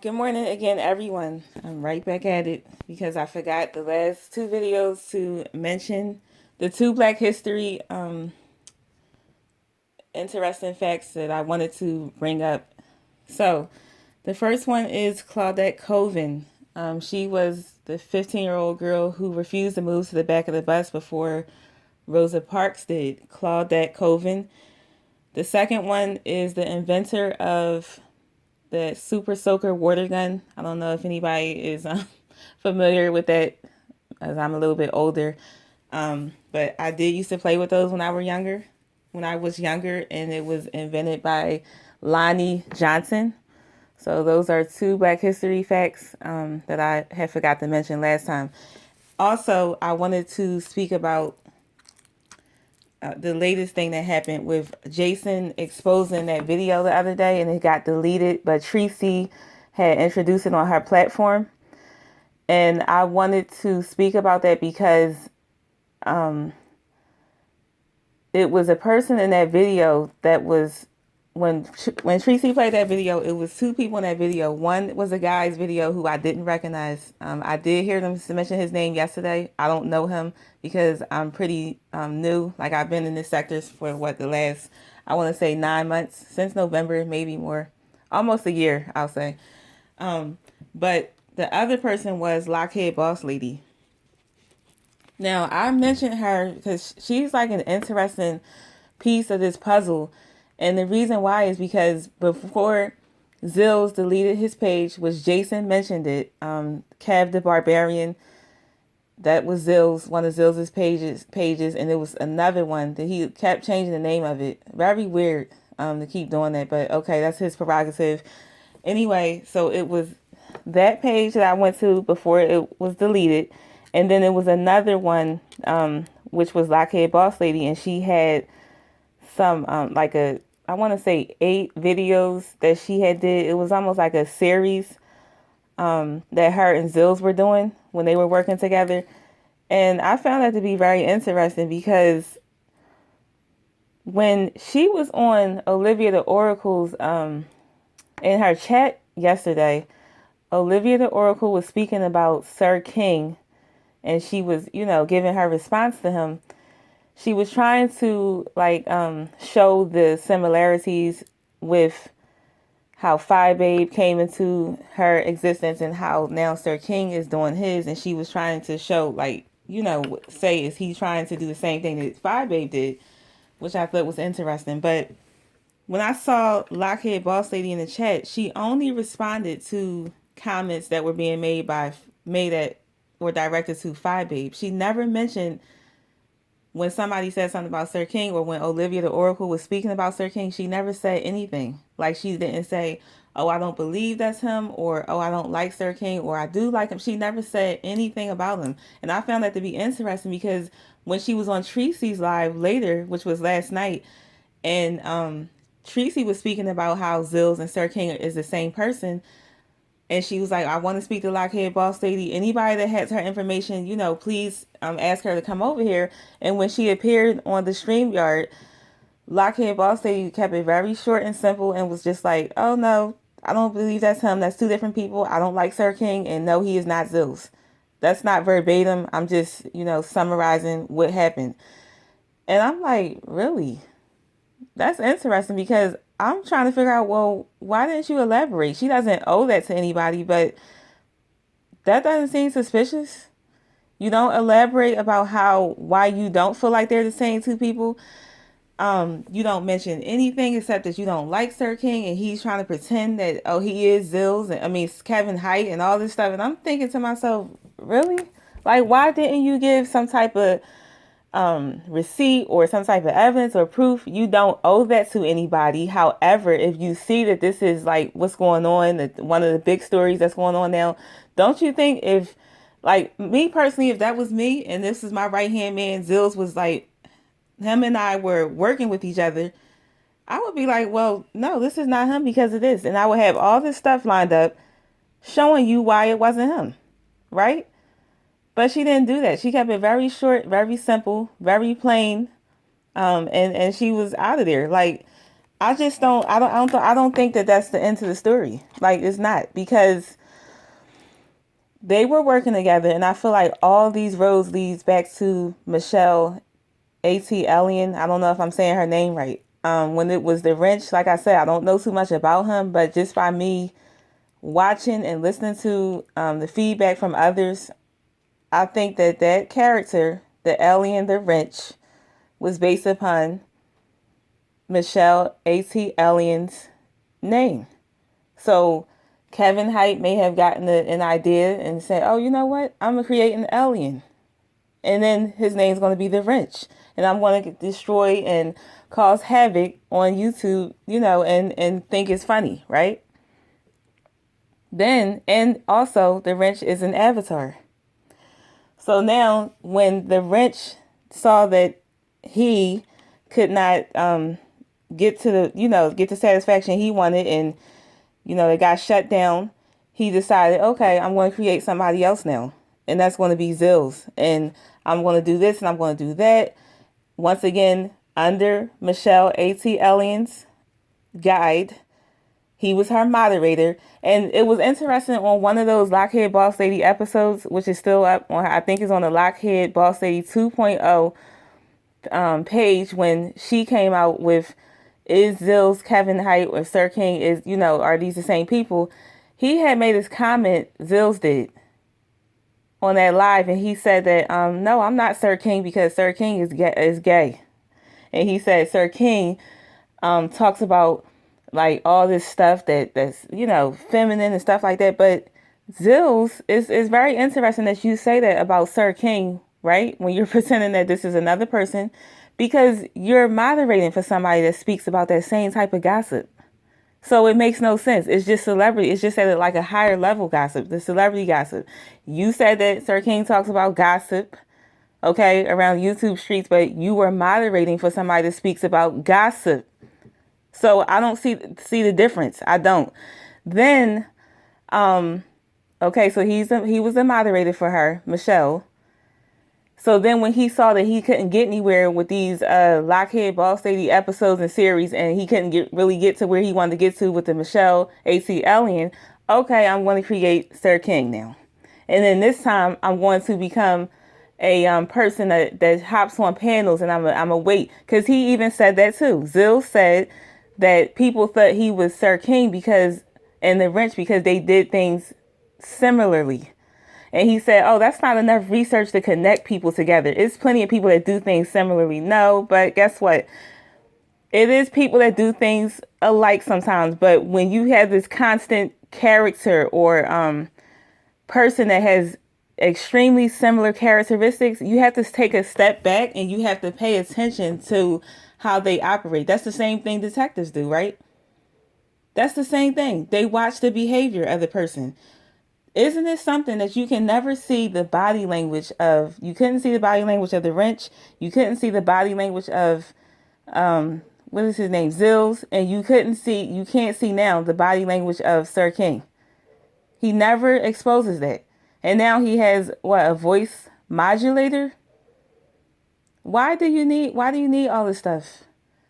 Good morning again, everyone. I'm right back at it because I forgot the last two videos to mention the two Black History interesting facts that I wanted to bring up. So, the first one is Claudette Colvin. She was the 15-year-old girl who refused to move to the back of the bus before Rosa Parks did. Claudette Colvin. The second one is the inventor of the Super Soaker water gun. I don't know if anybody is familiar with that, as I'm a little bit older. But I did used to play with those when I were younger. When I was younger, and it was invented by Lonnie Johnson. So those are two Black History facts that I had forgot to mention last time. Also, I wanted to speak about the latest thing that happened with Jason exposing that video the other day, and it got deleted, but Tracy had introduced it on her platform. And I wanted to speak about that because it was a person in that video that was, when Tracy played that video, it was two people in that video. One was a guy's video who I didn't recognize. I did hear them mention his name yesterday. I don't know him because I'm pretty new. Like, I've been in this sector for the last, I want to say 9 months, since November, maybe more, almost a year, I'll say. But the other person was Lockheed Boss Lady. Now, I mentioned her because she's like an interesting piece of this puzzle. And the reason why is because before Zills deleted his page, which Jason mentioned it, Cav the Barbarian, that was Zills, one of Zill's pages, and there was another one that he kept changing the name of it. Very weird to keep doing that, but okay, that's his prerogative. Anyway, so it was that page that I went to before it was deleted, and then it was another one, which was Lockheed Boss Lady, and she had some I want to say 8 videos that she had did. It was almost like a series that her and Zills were doing when they were working together. And I found that to be very interesting because when she was on Olivia the Oracle's in her chat yesterday, Olivia the Oracle was speaking about Sir King, and she was, giving her response to him. She was trying to show the similarities with how Phi Babe came into her existence and how now Sir King is doing his, and she was trying to show say is he trying to do the same thing that Phi Babe did, which I thought was interesting. But when I saw Lockheed Boss Lady in the chat, she only responded to comments that were being made that were directed to Phi Babe. She never mentioned when somebody said something about Sir King, or when Olivia the Oracle was speaking about Sir King, she never said anything. Like, she didn't say, oh, I don't believe that's him, or, oh, I don't like Sir King, or I do like him. She never said anything about him. And I found that to be interesting because when she was on Tracy's live later, which was last night, and Tracy was speaking about how Zills and Sir King is the same person, and she was like, I want to speak to Lockheed Boss Lady. Anybody that has her information, please ask her to come over here. And when she appeared on the StreamYard, Lockheed Boss Lady kept it very short and simple and was just like, oh, no, I don't believe that's him. That's two different people. I don't like Sir King. And no, he is not Zeus. That's not verbatim. I'm just, summarizing what happened. And I'm like, really? That's interesting because I'm trying to figure out, well, why didn't you elaborate? She doesn't owe that to anybody, but that doesn't seem suspicious. You don't elaborate about why you don't feel like they're the same two people. You don't mention anything except that you don't like Sir King, and he's trying to pretend that, oh, he is Zills, and Kevin Height and all this stuff. And I'm thinking to myself, really? Like, why didn't you give some type of receipt or some type of evidence or proof? You don't owe that to anybody. However, if you see that this is like what's going on, that one of the big stories that's going on now, don't you think, if, like, me personally, if that was me and this is my right hand man, Zills was like, him and I were working with each other, I would be like, well, no, this is not him because of this. And I would have all this stuff lined up showing you why it wasn't him, right? But she didn't do that. She kept it very short, very simple, very plain. And she was out of there. Like, I don't think that that's the end to the story. Like, it's not, because they were working together, and I feel like all these roads leads back to Michelle Atlien. I don't know if I'm saying her name right. When it was the wrench, like I said, I don't know too much about him, but just by me watching and listening to the feedback from others, I think that that character, the alien, the wrench, was based upon Michelle Atlien's name. So Kevin Hite may have gotten an idea and said, "Oh, you know what? I'm gonna create an alien, and then his name's gonna be the wrench, and I'm gonna destroy and cause havoc on YouTube, and think it's funny, right?" Then, and also, the wrench is an avatar. So now, when the wrench saw that he could not get to get the satisfaction he wanted, and it got shut down, he decided, okay, I'm going to create somebody else now, and that's going to be Zills, and I'm going to do this and I'm going to do that. Once again, under Michelle Atlien's guide. He was her moderator, and it was interesting on one of those Lockheed Boss Lady episodes, which is still up on, I think it's on the Lockheed Boss Lady 2.0 page, when she came out with, is Zills Kevin Hite or Sir King, are these the same people? He had made his comment, Zills did, on that live, and he said that, no, I'm not Sir King, because Sir King is gay. And he said Sir King talks about like all this stuff that's feminine and stuff like that, but Zills is very interesting that you say that about Sir King, right? When you're pretending that this is another person, because you're moderating for somebody that speaks about that same type of gossip. So it makes no sense. It's just celebrity. It's just at like a higher level gossip, the celebrity gossip. You said that Sir King talks about gossip, okay, around YouTube streets, but you were moderating for somebody that speaks about gossip. So I don't see the difference. I don't. Then, okay, so he was the moderator for her, Michelle. So then when he saw that he couldn't get anywhere with these Lockheed Boss Lady episodes and series, and he couldn't really get to where he wanted to get to with the Michelle Alien, okay, I'm going to create Sir King now. And then this time I'm going to become a person that hops on panels, and I'm a wait, because he even said that too. Zill said that people thought he was Sir King and the wrench, because they did things similarly. And he said, oh, that's not enough research to connect people together. It's plenty of people that do things similarly. No, but guess what? It is people that do things alike sometimes. But when you have this constant character or person that has extremely similar characteristics, you have to take a step back and you have to pay attention to how they operate. That's the same thing detectives do, right? That's the same thing. They watch the behavior of the person. Isn't it something that you can never see the body language of? You couldn't see the body language of the wrench. You couldn't see the body language of, what is his name, Zills, and you can't see now the body language of Sir King. He never exposes that. And now he has a voice modulator? Why do you need all this stuff?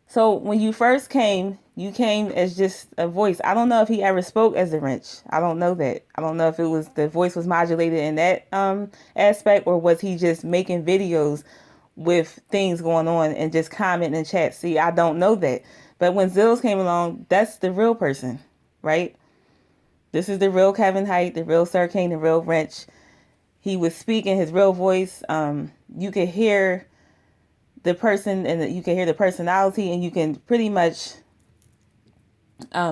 So when you first came, you came as just a voice. I don't know if he ever spoke as the wrench. I don't know that. I don't know if the voice was modulated in that aspect, or was he just making videos with things going on and just commenting in chat. See, I don't know that. But when Zills came along, that's the real person, right? This is the real Kevin Hite, the real Sir King, the real wrench. He was speaking his real voice. You could hear the person, and you can hear the personality, and you can pretty much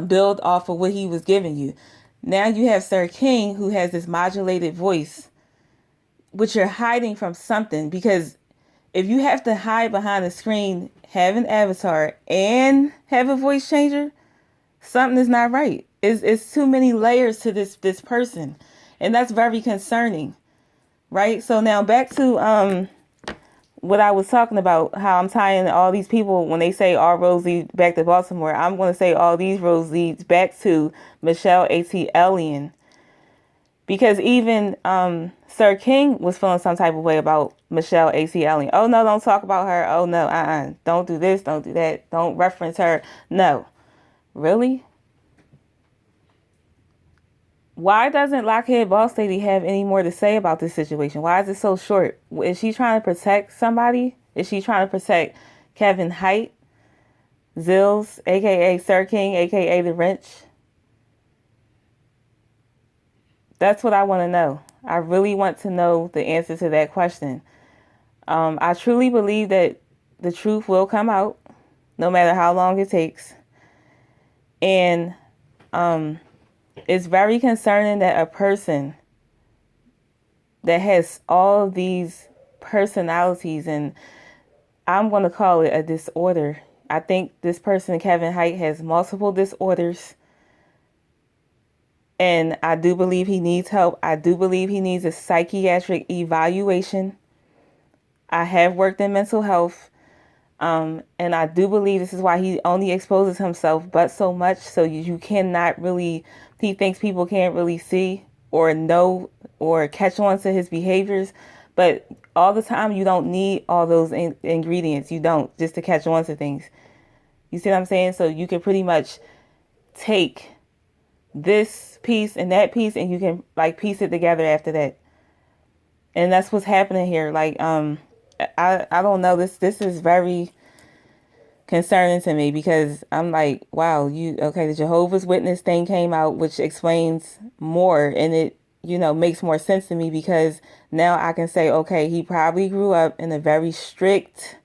build off of what he was giving you. Now you have Sir King, who has this modulated voice, which you're hiding from something, because if you have to hide behind the screen, have an avatar, and have a voice changer, something is not right. It's too many layers to this person, and that's very concerning, right? So now back to what I was talking about, how I'm tying all these people, when they say all roads lead back to Baltimore, I'm going to say all these roads leads back to Michelle Atlien, Because even Sir King was feeling some type of way about Michelle Atlien. Oh no, don't talk about her. Oh no, don't do this, don't do that, don't reference her. No, really. Why doesn't Lockheed Boss Lady have any more to say about this situation? Why is it so short? Is she trying to protect somebody? Is she trying to protect Kevin Height, Zills, aka Sir King, aka the Wrench? That's what I want to know. I really want to know the answer to that question. I truly believe that the truth will come out, no matter how long it takes. And it's very concerning that a person that has all of these personalities, and I'm going to call it a disorder. I think this person, Kevin Height, has multiple disorders. And I do believe he needs help. I do believe he needs a psychiatric evaluation. I have worked in mental health. And I do believe this is why he only exposes himself but so much. So you cannot really, he thinks people can't really see or know or catch on to his behaviors. But all the time, you don't need all those ingredients. You don't, just to catch on to things. You see what I'm saying? So you can pretty much take this piece and that piece and you can like piece it together after that. And that's what's happening here. Like, I don't know. This is very concerning to me because I'm like, wow, the Jehovah's Witness thing came out, which explains more, and it, makes more sense to me because now I can say, okay, he probably grew up in a very strict,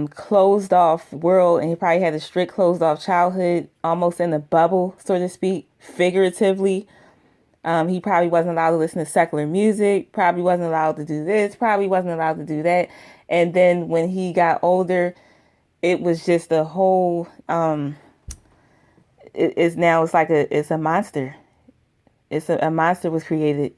closed off world, and he probably had a strict closed off childhood, almost in a bubble, so to speak, figuratively. He probably wasn't allowed to listen to secular music, probably wasn't allowed to do this, probably wasn't allowed to do that. And then when he got older, it was just a whole, it's like it's a monster. A monster was created.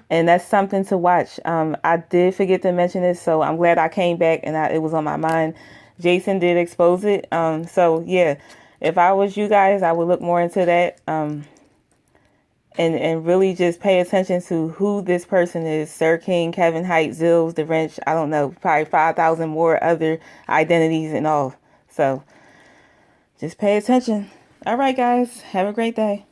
And that's something to watch. I did forget to mention this, so I'm glad I came back and it was on my mind. Jason did expose it. So yeah, if I was you guys, I would look more into that. And really just pay attention to who this person is. Sir King, Kevin Height, Zills, The Wrench, I don't know, probably 5,000 more other identities and all. So just pay attention. All right, guys, have a great day.